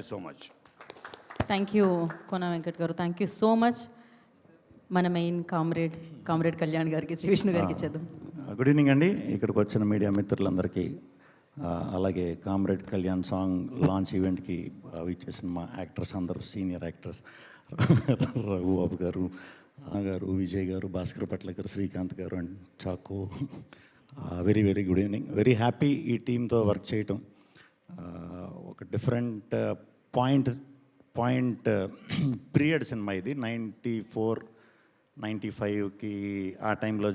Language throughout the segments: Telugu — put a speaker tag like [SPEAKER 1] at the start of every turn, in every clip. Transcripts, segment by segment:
[SPEAKER 1] So much.
[SPEAKER 2] Thank you Kona Venkat గారు, థ్యాంక్ యూ సో మచ్. మన మెయిన్ కామ్రేడ్ కళ్యాణ్ గారికి, శ్రీ విష్ణు గారికి ఇచ్చేద్దాం.
[SPEAKER 3] గుడ్ ఈవినింగ్ అండి. ఇక్కడికి వచ్చిన మీడియా మిత్రులందరికీ, అలాగే కామ్రేడ్ కళ్యాణ్ సాంగ్ లాంచ్ ఈవెంట్కి ఇచ్చేసిన మా యాక్టర్స్ అందరూ, సీనియర్ యాక్టర్స్ రఘుబాబు గారు, గారు, విజయ్ గారు, భాస్కర్ పట్ల గారు, శ్రీకాంత్ గారు అండ్ చాకు, very very good evening. Very happy ఈ టీంతో వర్క్ చేయటం. ఒక డిఫరెంట్ పాయింట్ పీరియడ్ సినిమా ఇది. 94, 95కి ఆ టైంలో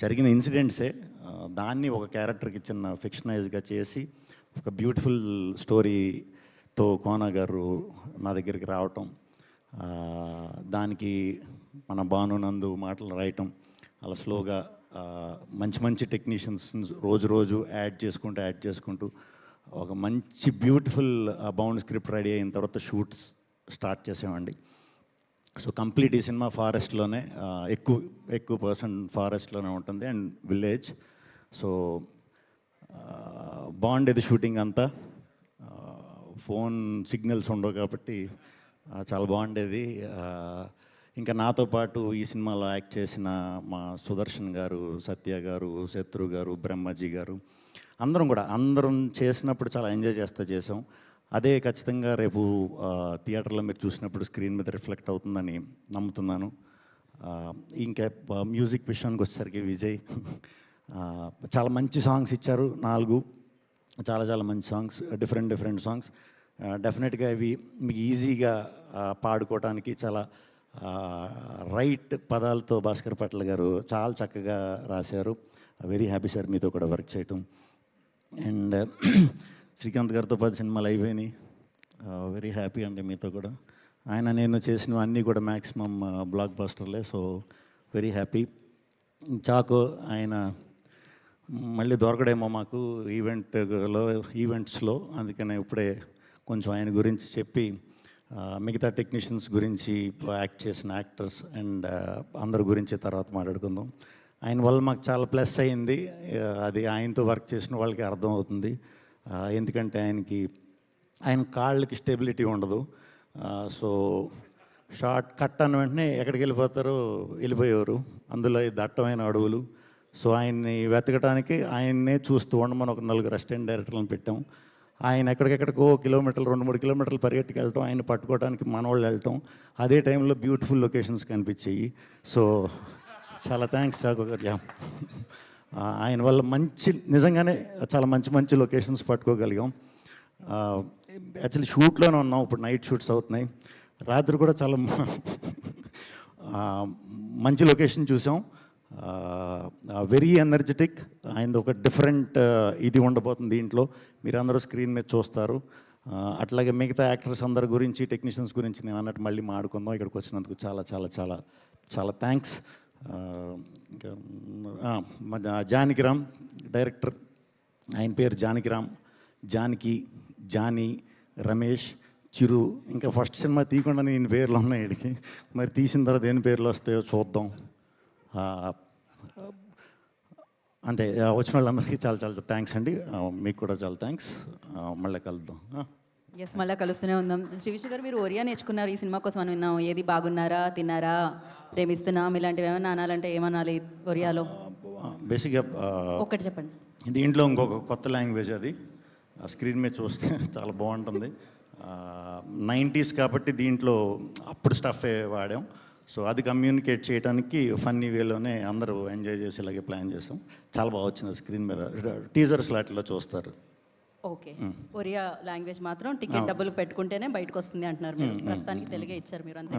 [SPEAKER 3] జరిగిన ఇన్సిడెంట్సే, దాన్ని ఒక క్యారెక్టర్కి చిన్న ఫిక్షనైజ్గా చేసి ఒక బ్యూటిఫుల్ స్టోరీతో కోన గారు నా దగ్గరికి రావటం, దానికి మన భానునందు మాటలు రాయటం, అలా స్లోగా మంచి మంచి టెక్నీషియన్స్ రోజు యాడ్ చేసుకుంటూ ఒక మంచి బ్యూటిఫుల్ బౌండ్ స్క్రిప్ట్ రెడీ అయిన తర్వాత షూట్స్ స్టార్ట్ చేసామండి. సో కంప్లీట్ ఈ సినిమా ఫారెస్ట్లోనే, ఎక్కువ పర్సెంట్ ఫారెస్ట్లోనే ఉంటుంది అండ్ విలేజ్. సో బాగుండేది షూటింగ్ అంతా. ఫోన్ సిగ్నల్స్ ఉండవు కాబట్టి చాలా బాగుండేది. ఇంకా నాతో పాటు ఈ సినిమాలో యాక్ట్ చేసిన మా సుదర్శన్ గారు, సత్య గారు, శత్రు గారు, బ్రహ్మజీ గారు, అందరం చేసినప్పుడు చాలా ఎంజాయ్ చేసాం. అదే ఖచ్చితంగా రేపు థియేటర్లో మీరు చూసినప్పుడు స్క్రీన్ మీద రిఫ్లెక్ట్ అవుతుందని నమ్ముతున్నాను. ఇంకా మ్యూజిక్ విషయానికి వచ్చేసరికి విజయ్ చాలా మంచి సాంగ్స్ ఇచ్చారు, 4 చాలా మంచి సాంగ్స్, డిఫరెంట్ సాంగ్స్. డెఫినెట్గా ఇవి మీకు ఈజీగా పాడుకోవడానికి చాలా రైట్ పదాలతో భాస్కర్ పట్ల గారు చాలా చక్కగా రాశారు. వెరీ హ్యాపీ సార్ మీతో కూడా వర్క్ చేయటం. అండ్ శ్రీకాంత్ గారితో 10 సినిమాలు అయిపోయినాయి. వెరీ హ్యాపీ అండి మీతో కూడా. నేను చేసినవి అన్నీ కూడా మ్యాక్సిమం బ్లాక్ బస్టర్లే. So very happy. చాకో ఆయన మళ్ళీ దొరకడేమో మాకు ఈవెంట్స్లో, అందుకనే ఇప్పుడే కొంచెం ఆయన గురించి చెప్పి మిగతా టెక్నీషియన్స్ గురించి, యాక్ట్ చేసిన యాక్టర్స్ అండ్ అందరి గురించి తర్వాత మాట్లాడుకుందాం. ఆయన వల్ల మాకు చాలా ప్లస్ అయింది. అది ఆయనతో వర్క్ చేసిన వాళ్ళకి అర్థమవుతుంది. ఎందుకంటే ఆయన కాళ్ళకి స్టెబిలిటీ ఉండదు. సో షార్ట్ కట్ అన్న వెంటనే ఎక్కడికి వెళ్ళిపోయేవారు. అందులో ఈ దట్టమైన అడవులు. సో ఆయన్ని వెతకడానికి ఆయన్నే చూస్తూ ఉండమని ఒక 4 అసిస్టెంట్ డైరెక్టర్లను పెట్టాం. ఆయన ఎక్కడికెక్కడికో కిలోమీటర్లు, 2-3 కిలోమీటర్లు పరిగెట్టుకు వెళ్ళటం, ఆయన పట్టుకోవడానికి మనవాళ్ళు వెళ్ళటం, అదే టైంలో బ్యూటిఫుల్ లొకేషన్స్ కనిపించాయి. సో చాలా థ్యాంక్స్ చాకు గారు. ఆయన వల్ల నిజంగానే చాలా మంచి లొకేషన్స్ పట్టుకోగలిగాం. యాక్చువల్లీ షూట్లోనే ఉన్నాం, ఇప్పుడు నైట్ షూట్స్ అవుతున్నాయి. రాత్రి కూడా చాలా మంచి లొకేషన్ చూసాం. Very energetic. ఆయనది ఒక డిఫరెంట్ ఇది ఉండబోతుంది దీంట్లో, మీరందరూ స్క్రీన్ మీద చూస్తారు. అట్లాగే మిగతా యాక్టర్స్ అందరి గురించి, టెక్నీషియన్స్ గురించి నేను అన్నట్టు మళ్ళీ మాట్లాడుకుందాం. ఇక్కడికి వచ్చినందుకు చాలా థ్యాంక్స్. జానకిరామ్ డైరెక్టర్, ఆయన పేరు జానకిరామ్. జానీ, రమేష్, చిరు. ఇంకా ఫస్ట్ సినిమా తీయకుండా నేను పేర్లు ఉన్నాయి వీడికి. మరి తీసిన తర్వాత ఎన్ని పేర్లు వస్తాయో చూద్దాం. అంతే. వచ్చిన వాళ్ళందరికీ చాలా థ్యాంక్స్ అండి. మీకు కూడా చాలా థ్యాంక్స్. మళ్ళీ కలుద్దాం.
[SPEAKER 2] మళ్ళీ కలుస్తూనే ఉందాం. శ్రీ విష్ణు గారు, మీరు ఒరియా నేర్చుకున్నారు ఈ సినిమా కోసం అని విన్నాం. ఏది బాగున్నారా, తిన్నారా, ప్రేమిస్తున్నాం, ఇలాంటివి ఏమైనా అనాలంటే ఏమనాలి ఒరియాలో?
[SPEAKER 3] బేసిక్గా
[SPEAKER 2] ఒక్కటి చెప్పండి.
[SPEAKER 3] దీంట్లో ఇంకొక కొత్త లాంగ్వేజ్, అది స్క్రీన్ మీద చూస్తే చాలా బాగుంటుంది. 90s కాబట్టి దీంట్లో అప్పుడు స్టఫే వాడాం. సో అది కమ్యూనికేట్ చేయడానికి ఫన్నీ వేలోనే అందరూ ఎంజాయ్ చేసేలాగే ప్లాన్ చేసాం. చాలా బాగా వచ్చింది స్క్రీన్ మీద. టీజర్స్ లాంటిలో చూస్తారు.
[SPEAKER 2] ఓకే. ఒరియా లాంగ్వేజ్ మాత్రం టికెట్ డబ్బులు పెట్టుకుంటేనే బయటకు వస్తుంది అంటున్నారు మీరు. ప్రస్తుతానికి తెలుగే ఇచ్చారు మీరు, అంతే.